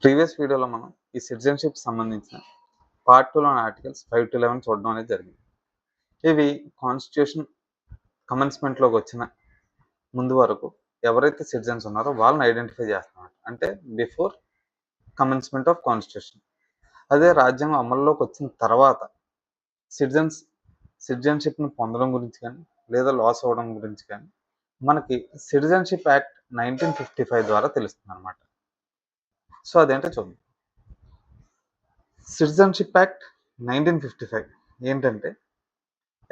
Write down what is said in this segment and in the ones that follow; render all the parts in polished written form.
Previous వీడియోలో మనం ఈ సిటిజన్షిప్ సంబంధించిన పార్ట్ 2లోని ఆర్టికల్స్ 5-11 చూడడం అనేది జరిగింది. ఇవి కాన్స్టిట్యూషన్ కమెన్స్మెంట్లోకి వచ్చిన ముందు వరకు ఎవరైతే సిటిజన్స్ ఉన్నారో వాళ్ళని ఐడెంటిఫై చేస్తున్నారు. అంటే బిఫోర్ కమెన్స్మెంట్ ఆఫ్ కాన్స్టిట్యూషన్. అదే రాజ్యాంగం అమల్లోకి వచ్చిన తర్వాత సిటిజన్షిప్ని పొందడం గురించి కానీ లేదా లాస్ అవ్వడం గురించి కానీ మనకి సిటిజన్షిప్ యాక్ట్ 1955 ద్వారా తెలుస్తుంది అనమాట. సో అదేంటో చూద్దాం. సిటిజన్షిప్ యాక్ట్ 1955 ఏంటంటే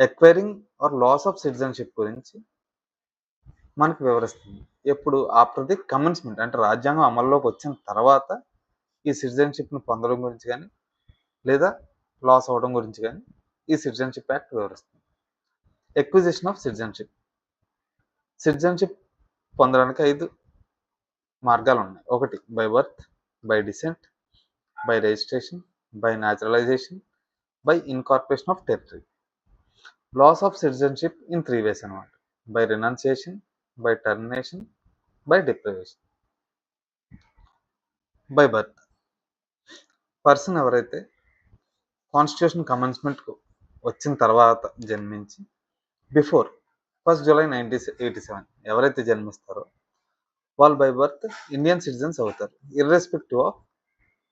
acquiring or loss of citizenship గురించి మనకు వివరిస్తుంది. ఎప్పుడు ఆఫ్టర్ ది కమెన్స్మెంట్ అంటే రాజ్యాంగం అమల్లోకి వచ్చిన తర్వాత ఈ సిటిజన్షిప్ని పొందడం గురించి కానీ లేదా లాస్ అవ్వడం గురించి కానీ ఈ సిటిజన్షిప్ యాక్ట్ వివరిస్తుంది. ఎక్విజిషన్ ఆఫ్ సిటిజన్షిప్ పొందడానికి 5 మార్గాలు ఉన్నాయి. ఒకటి by birth, by descent, by registration, by naturalisation, by incorporation of territory. Loss of citizenship in 3 ways అనమాట. By renunciation, by termination, by deprivation. By birth person ఎవరైతే constitution commencement వచ్చిన తర్వాత జన్మించి before 1 July 1987 ఎవరైతే జన్మిస్తారో వాళ్ళు బై బర్త్ ఇండియన్ సిటిజన్స్ అవుతారు. Irrespective of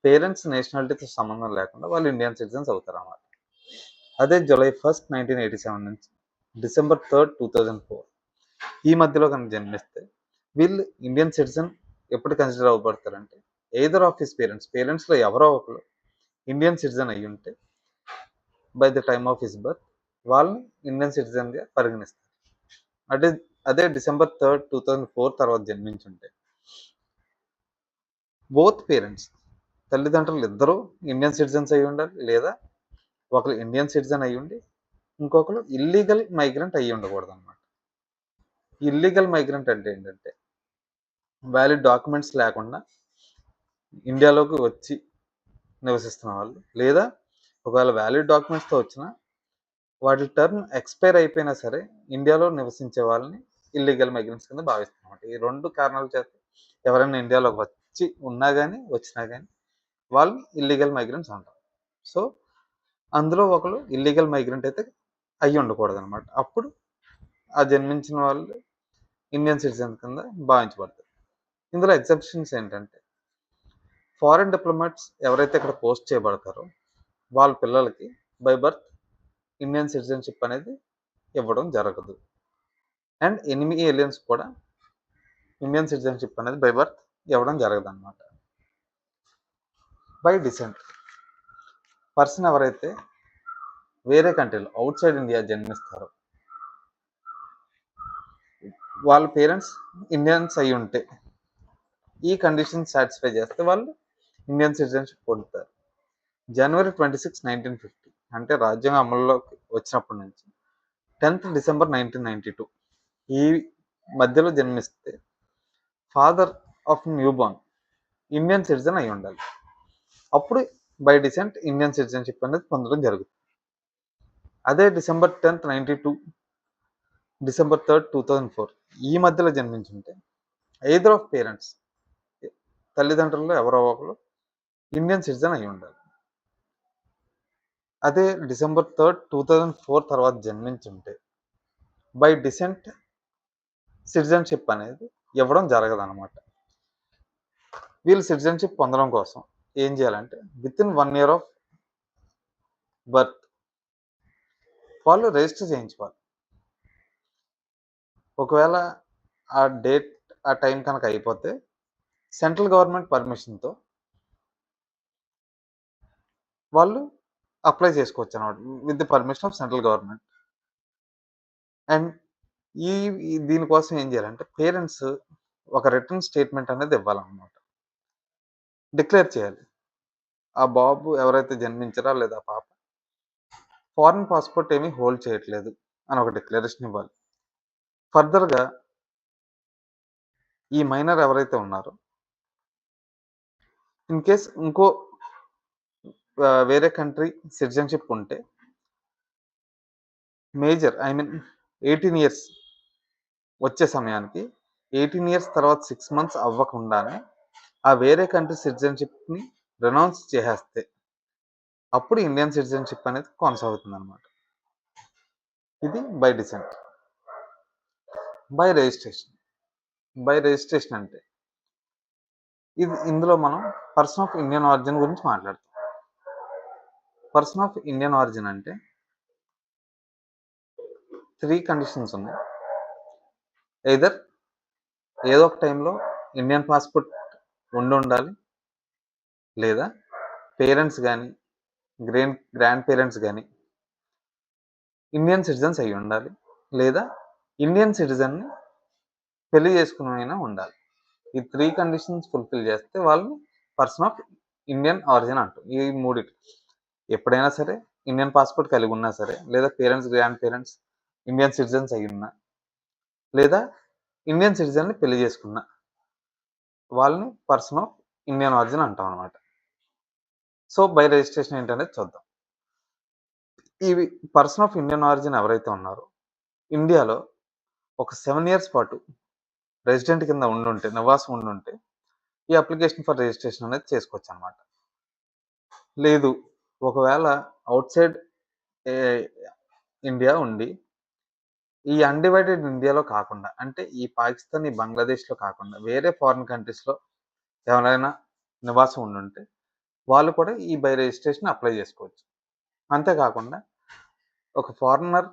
parents నేషనాలిటీతో సంబంధం లేకుండా వాళ్ళు ఇండియన్ సిటిజన్స్ అవుతారు అన్నమాట. అదే July 1, 1987 నుంచి December 3, 2004 ఈ మధ్యలో కనుక జన్మిస్తే వీళ్ళు ఇండియన్ సిటిజన్ ఎప్పుడు కన్సిడర్ అవ్వబడతారంటే ఎయిదర్ ఆఫ్ హిస్ పేరెంట్స్లో ఎవరో ఒకరు ఇండియన్ సిటిజన్ అయ్యి ఉంటే by the time of his birth వాళ్ళని ఇండియన్ సిటిజన్గా పరిగణిస్తారు. అదే December 3, 2004 తర్వాత జన్మించుంటే బోత్ పేరెంట్స్ తల్లిదండ్రులు ఇద్దరూ ఇండియన్ సిటిజన్స్ అయ్యి ఉండాలి, లేదా ఒకరు ఇండియన్ సిటిజన్ అయ్యి ఉండి ఇంకొకరు ఇల్లీగల్ మైగ్రెంట్ అయ్యి ఉండకూడదు అనమాట. ఇల్లీగల్ మైగ్రెంట్ అంటే ఏంటంటే వ్యాలిడ్ డాక్యుమెంట్స్ లేకుండా ఇండియాలోకి వచ్చి నివసిస్తున్న వాళ్ళు, లేదా ఒకవేళ వ్యాలిడ్ డాక్యుమెంట్స్తో వచ్చినా వాటి టర్మ్ ఎక్స్పైర్ అయిపోయినా సరే ఇండియాలో నివసించే వాళ్ళని ఇల్లీగల్ మైగ్రెంట్స్ కింద భావిస్తాం అనమాట. ఈ 2 కారణాల చేత ఎవరైనా ఇండియాలోకి వచ్చినా కానీ వాళ్ళని ఇల్లీగల్ మైగ్రెంట్స్ అంటారు. సో అందులో ఒకరు ఇల్లీగల్ మైగ్రెంట్ అయితే అయ్యి ఉండకూడదు అనమాట. అప్పుడు ఆ జన్మించిన వాళ్ళు ఇండియన్ సిటిజన్ కింద భావించబడతారు. ఇందులో ఎగ్జెప్షన్స్ ఏంటంటే ఫారిన్ డిప్లొమాట్స్ ఎవరైతే ఇక్కడ పోస్ట్ చేయబడతారో వాళ్ళ పిల్లలకి బై బర్త్ ఇండియన్ సిటిజన్షిప్ అనేది ఇవ్వడం జరగదు. అండ్ ఎనిమీ ఏలియన్స్ కూడా ఇండియన్ సిటిజన్షిప్ అనేది బై బర్త్ ఇవ్వడం జరగదు అనమాట. బై డిసెంట్ పర్సన్ ఎవరైతే వేరే కంట్రీలో అవుట్ సైడ్ ఇండియా జన్మిస్తారో వాళ్ళ పేరెంట్స్ ఇండియన్స్ అయి ఉంటే ఈ కండిషన్ సాటిస్ఫై చేస్తే వాళ్ళు ఇండియన్ సిటిజన్షిప్ పొందుతారు. January 26, 1950 అంటే రాజ్యాంగం అమల్లోకి వచ్చినప్పటి నుంచి 10th December 1992 ఈ మధ్యలో జన్మిస్తే father of new born Indian citizen అయి ఉండాలి. అప్పుడు బై డిసెంట్ ఇండియన్ సిటిజన్షిప్ అనేది పొందడం జరుగుతుంది. అదే December 10th, 1992 December 3rd, 2004 ఈ మధ్యలో జన్మించుంటే ఎయిదర్ ఆఫ్ పేరెంట్స్ తల్లిదండ్రుల్లో ఎవరో ఒకరు ఇండియన్ సిటిజన్ అయి ఉండాలి. అదే December 3rd, 2004 తర్వాత జన్మించుంటే బై డిసెంట్ సిటిజన్షిప్ అనేది ఇవ్వడం జరగదన్నమాట. వీళ్ళు సిటిజన్షిప్ పొందడం కోసం ఏం చేయాలంటే with in 1 year of birth వాళ్ళు రిజిస్టర్ చేయించుకోవాలి. ఒకవేళ ఆ టైం కనుక అయిపోతే సెంట్రల్ గవర్నమెంట్ పర్మిషన్తో వాళ్ళు అప్లై చేసుకోవచ్చు అన్నమాట with the permission of central government. And దీనికోసం ఏం చేయాలంటే పేరెంట్స్ ఒక రిటర్న్ స్టేట్మెంట్ అనేది ఇవ్వాలన్నమాట. డిక్లేర్ చేయాలి ఆ బాబు ఎవరైతే జన్మించారో లేదా పాప ఫారిన్ పాస్పోర్ట్ ఏమీ హోల్డ్ చేయట్లేదు అని ఒక డిక్లరేషన్ ఇవ్వాలి. ఫర్దర్గా ఈ మైనర్ ఎవరైతే ఉన్నారో ఇన్ కేస్ ఇంకో వేరే కంట్రీ సిటిజన్షిప్ ఉంటే మేజర్ 18 years వచ్చే సమయానికి 18 years తర్వాత 6 months అవ్వకుండానే ఆ వేరే కంట్రీ సిటిజన్షిప్ని రెనౌన్స్ చేసేస్తే అప్పుడు ఇండియన్ సిటిజన్షిప్ అనేది కొనసాగుతుంది అనమాట. ఇది by descent. By registration. By registration అంటే ఇందులో మనం పర్సన్ ఆఫ్ ఇండియన్ ఆరిజిన్ గురించి మాట్లాడతాం. పర్సన్ ఆఫ్ ఇండియన్ ఆరిజిన్ అంటే 3 కండిషన్స్ ఉన్నాయి. ఎయిదర్ ఏదో ఒక టైంలో ఇండియన్ పాస్పోర్ట్ ఉండాలి, లేదా పేరెంట్స్ కానీ గ్రాండ్ పేరెంట్స్ కానీ ఇండియన్ సిటిజన్స్ అయి ఉండాలి, లేదా ఇండియన్ సిటిజన్ని పెళ్లి చేసుకుని ఉండాలి. ఈ 3 కండిషన్స్ ఫుల్ఫిల్ చేస్తే వాళ్ళని పర్సన్ ఆఫ్ ఇండియన్ ఆరిజిన్ అంటాం. ఈ మూడిటి ఎప్పుడైనా సరే ఇండియన్ పాస్పోర్ట్ కలిగి ఉన్నా సరే, లేదా parents grand parents Indian citizens అయి ఉన్నా, లేదా ఇండియన్ సిటిజన్ని పెళ్లి చేసుకున్నా వాళ్ళని పర్సన్ ఆఫ్ ఇండియన్ ఆరిజిన్ అంటాం అనమాట. సో బై రిజిస్ట్రేషన్ ఏంటనేది చూద్దాం. ఇవి పర్సన్ ఆఫ్ ఇండియన్ ఆరిజిన్ ఎవరైతే ఉన్నారో ఇండియాలో ఒక 7 years పాటు రెసిడెంట్ కింద ఉండుంటే, నివాసం ఉండుంటే ఈ అప్లికేషన్ ఫర్ రిజిస్ట్రేషన్ అనేది చేసుకోవచ్చు అనమాట. లేదు ఒకవేళ అవుట్ సైడ్ ఇండియా ఉండి ఈ అన్‌డివైడెడ్ ఇండియాలో కాకుండా, అంటే ఈ పాకిస్తాన్, ఈ బంగ్లాదేశ్‌లో కాకుండా వేరే ఫారిన్ కంట్రీస్‌లో ఎవరైనా నివాసం ఉండుంటే వాళ్ళు కూడా ఈ బై రిజిస్ట్రేషన్ అప్లై చేసుకోవచ్చు. అంతేకాకుండా ఒక ఫారినర్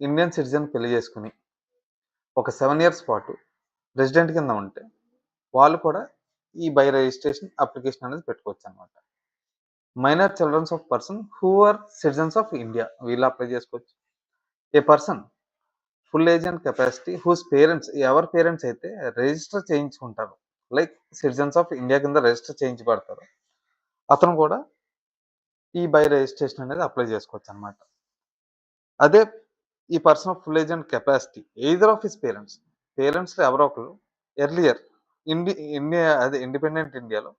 ఇండియన్ సిటిజన్ పెళ్లి చేసుకొని ఒక 7 years పాటు రెసిడెంట్ కింద ఉంటే వాళ్ళు కూడా ఈ బై రిజిస్ట్రేషన్ అప్లికేషన్ అనేది పెట్టుకోవచ్చు అనమాట. Minor childrens of person who are citizens of India వీళ్ళు అప్లై చేసుకోవచ్చు. A person full age and capacity whose parents ఎవరి పేరెంట్స్ అయితే రిజిస్టర్ చేయించుకుంటారు, లైక్ సిటిజన్స్ ఆఫ్ ఇండియా కింద రిజిస్టర్ చేయించబడతారు, అతను కూడా ఈ బై రిజిస్ట్రేషన్ అనేది అప్లై చేసుకోవచ్చు అనమాట. అదే ఈ person of full age and capacity either of his parents ఎవరో ఒకరు ఎర్లియర్ ఇండిపెండెంట్ ఇండియాలో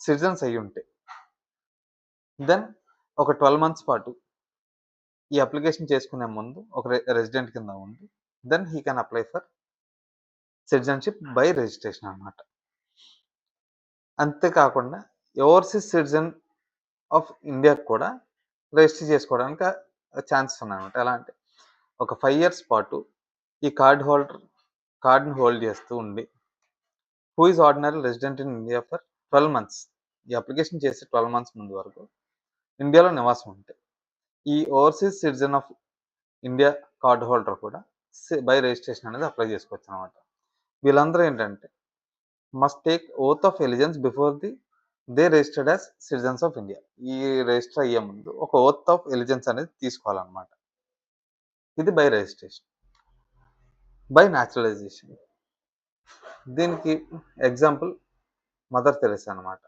సిటిజన్స్ అయ్యి ఉంటే దెన్ ఒక 12 months పాటు ఈ అప్లికేషన్ చేసుకునే ముందు ఒక రెసిడెంట్ కింద ఉంది, then he can apply for citizenship by registration అనమాట. అంతేకాకుండా ఓవర్సీస్ సిటిజన్ ఆఫ్ ఇండియాకి కూడా రిజిస్టర్ చేసుకోవడానికి ఛాన్సెస్ ఉన్నాయన్నమాట. ఎలా అంటే ఒక 5 years పాటు ఈ కార్డ్ని హోల్డ్ చేస్తూ ఉండి who is ordinary resident in India for 12 months, ఈ అప్లికేషన్ చేసే 12 months ముందు వరకు ఇండియాలో నివాసం ఉంటే ఈ overseas citizen of India card holder కూడా బై రిజిస్ట్రేషన్ అనేది అప్లై చేసుకోవచ్చు అనమాట. వీళ్ళందరూ ఏంటంటే must take oath of elegance before they registered as citizens of India. ఈ రిజిస్టర్ అయ్యే ముందు ఒక ఓత్ ఆఫ్ ఎలిజెన్స్ అనేది తీసుకోవాలన్నమాట. ఇది బై రిజిస్ట్రేషన్. బై న్యాచురలైజేషన్, దీనికి ఎగ్జాంపుల్ మదర్ తెరెసా అనమాట.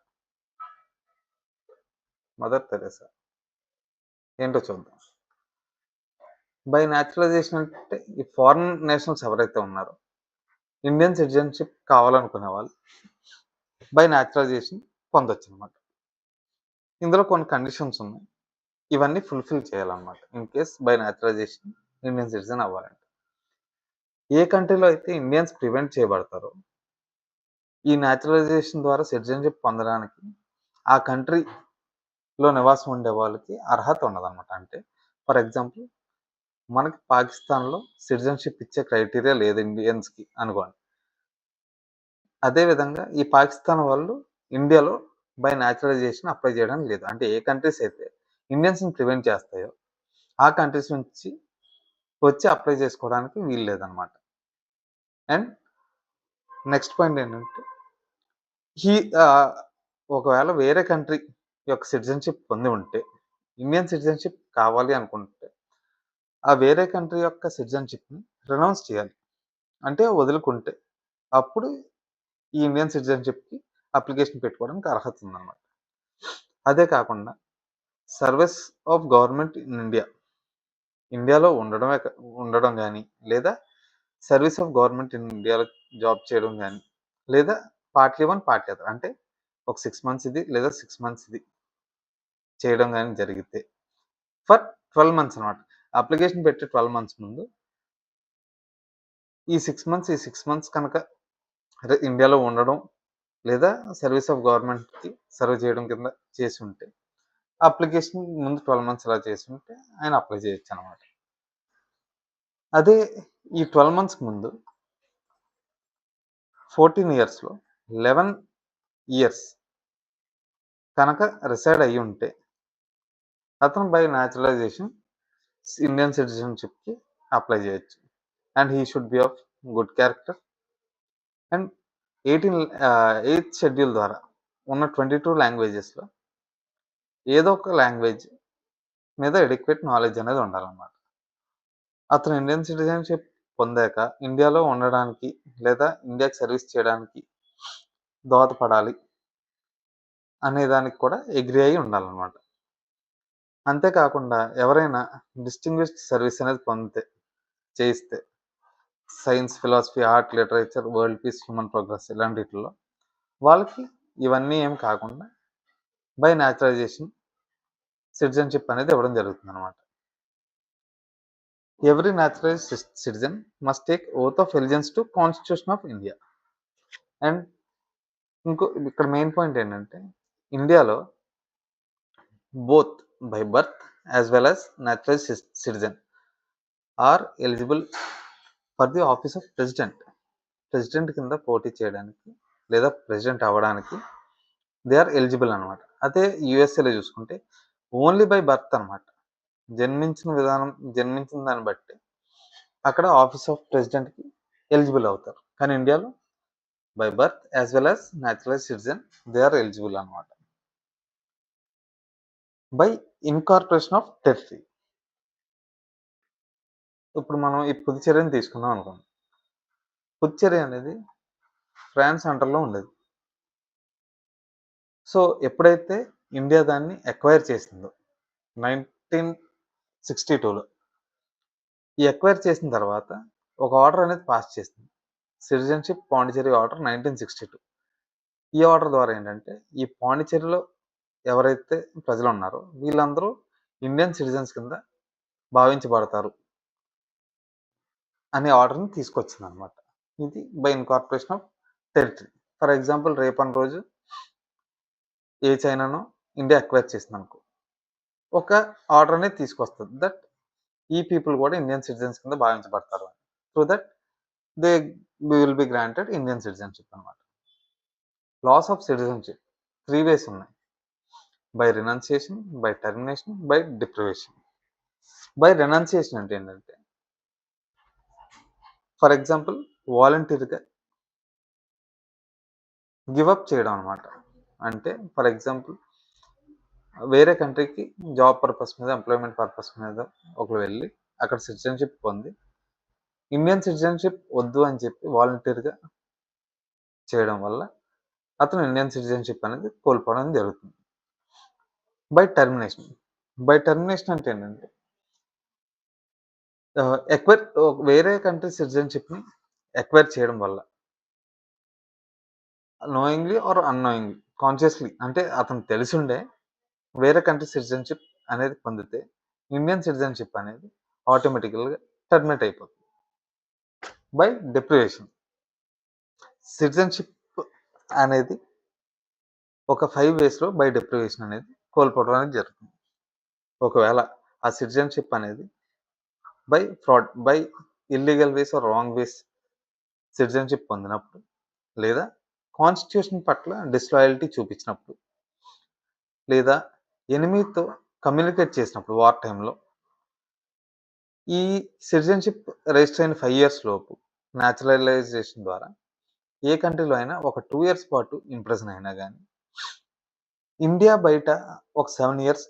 మదర్ తెరెసా ఏంటో చూద్దాం. బై న్యాచురలైజేషన్ అంటే ఈ ఫారిన్ నేషనల్స్ ఎవరైతే ఉన్నారో ఇండియన్ సిటిజన్షిప్ కావాలనుకునే వాళ్ళు బై న్యాచురలైజేషన్ పొందొచ్చు అనమాట. ఇందులో కొన్ని కండిషన్స్ ఉన్నాయి, ఇవన్నీ ఫుల్ఫిల్ చేయాలన్నమాట in case by naturalisation Indian citizen అవ్వాలంటే. ఏ కంట్రీలో అయితే ఇండియన్స్ ప్రివెంట్ చేయబడతారో ఈ న్యాచురలైజేషన్ ద్వారా సిటిజన్షిప్ పొందడానికి ఆ కంట్రీలో నివాసం ఉండే వాళ్ళకి అర్హత ఉండదన్నమాట. అంటే ఫర్ ఎగ్జాంపుల్ మనకి పాకిస్తాన్లో సిటిజన్షిప్ ఇచ్చే క్రైటీరియా లేదు ఇండియన్స్కి అనుకోండి. అదేవిధంగా ఈ పాకిస్తాన్ వాళ్ళు ఇండియాలో బై న్యాచురలైజేషన్ అప్లై చేయడానికి లేదు. అంటే ఏ కంట్రీస్ అయితే ఇండియన్స్ని ప్రివెంట్ చేస్తాయో ఆ కంట్రీస్ నుంచి వచ్చి అప్లై చేసుకోవడానికి వీలు లేదనమాట. అండ్ నెక్స్ట్ పాయింట్ ఏంటంటే ఒకవేళ వేరే కంట్రీ యొక్క సిటిజన్షిప్ పొంది ఉంటే ఇండియన్ సిటిజన్షిప్ కావాలి అనుకుంటే ఆ వేరే కంట్రీ యొక్క సిటిజన్షిప్ని రెనౌన్స్ చేయాలి, అంటే వదులుకుంటే అప్పుడు ఈ ఇండియన్ సిటిజన్షిప్కి అప్లికేషన్ పెట్టుకోవడానికి అర్హత ఉందన్నమాట. అదే కాకుండా సర్వీస్ ఆఫ్ గవర్నమెంట్ ఇన్ ఇండియాలో ఉండడం కానీ, లేదా సర్వీస్ ఆఫ్ గవర్నమెంట్ ఇన్ ఇండియాలో జాబ్ చేయడం కానీ, లేదా పార్ట్లీ 1 పార్ట్లీ అదర్ అంటే ఒక 6 months ఇది లేదా 6 months ఇది చేయడం కానీ జరిగితే ఫర్ 12 months అనమాట. అప్లికేషన్ పెట్టి 12 months ముందు ఈ 6 months కనుక ఇండియాలో ఉండడం లేదా సర్వీస్ ఆఫ్ గవర్నమెంట్‌కి సర్వ్ చేయడం కింద చేసి ఉంటే, అప్లికేషన్ ముందు 12 మంత్స్ అలా చేసుంటే ఆయన అప్లై చేయొచ్చనమాట. అదే ఈ 12 మంత్స్‌కి ముందు 14 ఇయర్స్‌లో 11 ఇయర్స్ కనుక రిసైడ్ అయ్యుంటే, అతను బై న్యాచురలైజేషన్ ఇండియన్ సిటిజన్‌షిప్‌కి అప్లై చేయొచ్చు. And he should be of good character. And eighth schedule ద్వారా ఉన్న 22 లాంగ్వేజెస్‌లో ఏదో ఒక లాంగ్వేజ్ మీద ఎడిక్వేట్ నాలెడ్జ్ అనేది ఉండాలన్నమాట. అతను ఇండియన్ సిటిజన్‌షిప్ పొందాక ఇండియాలో ఉండడానికి లేదా ఇండియాకి సర్వీస్ చేయడానికి దోహదపడాలి అనే దానికి కూడా అగ్రీ అయ్యి ఉండాలన్నమాట. అంతేకాకుండా ఎవరైనా డిస్టింగ్విష్డ్ సర్వీస్ అనేది చేయిస్తే science, philosophy, art, literature, world peace, human progress ఇలాంటిట్లో వాళ్ళకి ఇవన్నీ ఏం కాకుండా బై న్యాచురలైజేషన్ సిటిజన్‌షిప్ అనేది ఇవ్వడం జరుగుతుందన్నమాట. Every naturalised citizen must take oath of allegiance to constitution of India. And ఇక్కడ మెయిన్ పాయింట్ ఏంటంటే, ఇండియాలో both by birth as well as naturalised citizen are eligible for the office of president. President కింద పోటీ చేయడానికి లేదా president అవ్వడానికి they are eligible అనమాట. అదే యూఎస్ఏలో చూసుకుంటే ఓన్లీ బై బర్త్ అనమాట. జన్మించిన దాన్ని బట్టి అక్కడ ఆఫీస్ ఆఫ్ ప్రెసిడెంట్‌కి ఎలిజిబుల్ అవుతారు. కానీ ఇండియాలో by birth as well as naturalised citizen they are eligible అనమాట. By incorporation of territory. ఇప్పుడు మనం ఈ పుదుచ్చేరిని తీసుకున్నాం అనుకోండి. పుదుచ్చేరి అనేది ఫ్రాన్స్ అండర్‌లో ఉండేది. సో, ఎప్పుడైతే ఇండియా దాన్ని అక్వైర్ చేసిందో 1962లో ఈ అక్వైర్ చేసిన తర్వాత ఒక ఆర్డర్ అనేది పాస్ చేసింది. Citizenship Pondicherry order 1962. ఈ ఆర్డర్ ద్వారా ఏంటంటే, ఈ పాండిచ్చేరిలో ఎవరైతే ప్రజలున్నారో వీళ్ళందరూ ఇండియన్ సిటిజన్స్ కింద భావించబడతారు అనే ఆర్డర్‌ని తీసుకొచ్చిందనమాట. ఇది by incorporation of territory. For example రేపటి రోజు ఏ చైనానో ఇండియా అక్వైర్ చేసిందనుకో, ఒక ఆర్డర్ అనేది తీసుకొస్తది. దట్ ఈ పీపుల్ కూడా ఇండియన్ సిటిజన్స్ కింద భావించబడతారు. So that they will be granted Indian citizenship అనమాట. లాస్ ఆఫ్ సిటిజన్‌షిప్ 3 వేస్ ఉన్నాయి. By renunciation, by termination, by deprivation. By renunciation అంటే ఏంటంటే, ఫర్ ఎగ్జాంపుల్ వాలంటీర్‌గా గివ్ అప్ చేయడం అనమాట. అంటే ఫర్ ఎగ్జాంపుల్ వేరే కంట్రీకి జాబ్ పర్పస్ మీద, ఎంప్లాయ్‌మెంట్ పర్పస్ మీద ఒకళ్ళు వెళ్లి అక్కడ సిటిజన్‌షిప్ పొంది ఇండియన్ సిటిజన్‌షిప్ వద్దు అని చెప్పి వాలంటీర్‌గా చేయడం వల్ల అతను ఇండియన్ సిటిజన్‌షిప్ అనేది కోల్పోవడం జరుగుతుంది. By termination. బై టర్మినేషన్ అంటే ఏంటంటే, వేరే కంట్రీ సిటిజన్‌షిప్‌ని అక్వైర్ చేయడం వల్ల నోయింగ్‌లీ ఆర్ అన్‌నోయింగ్‌లీ, కాన్షియస్‌లీ అంటే అతనికి తెలిసుండే వేరే కంట్రీ సిటిజన్‌షిప్ అనేది పొందితే ఇండియన్ సిటిజన్‌షిప్ అనేది ఆటోమేటికల్‌గా టర్మినేట్ అయిపోతుంది. By deprivation. సిటిజన్‌షిప్ అనేది ఒక 5 వేస్‌లో బై డిప్రివేషన్ అనేది కోల్పోవడం అనేది జరుగుతుంది. ఒకవేళ ఆ సిటిజన్‌షిప్ అనేది by fraud, by illegal ways or wrong ways citizenship పొందినప్పుడు, లేదా కాన్స్టిట్యూషన్ పట్ల డిస్‌లాయల్టీ చూపించినప్పుడు, లేదా ఎనిమీతో కమ్యూనికేట్ చేసినప్పుడు వార్ టైమ్‌లో, ఈ సిటిజన్‌షిప్ రిజిస్టర్ అయిన 5 ఇయర్స్ లోపు న్యాచురలైజేషన్ ద్వారా ఏ కంట్రీలో అయినా ఒక 2 ఇయర్స్ పాటు ఇంప్రిజన్ అయినా గానీ, ఇండియా బయట ఒక 7 ఇయర్స్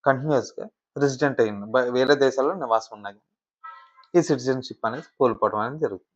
కంటిన్యూయస్‌గా రెసిడెంట్ అయ్యింది. వేరే దేశాల్లో నివాసం ఉన్నా గానీ, ఈ సిటిజన్‌షిప్ అనేది కోల్పోవడం అనేది జరుగుతుంది.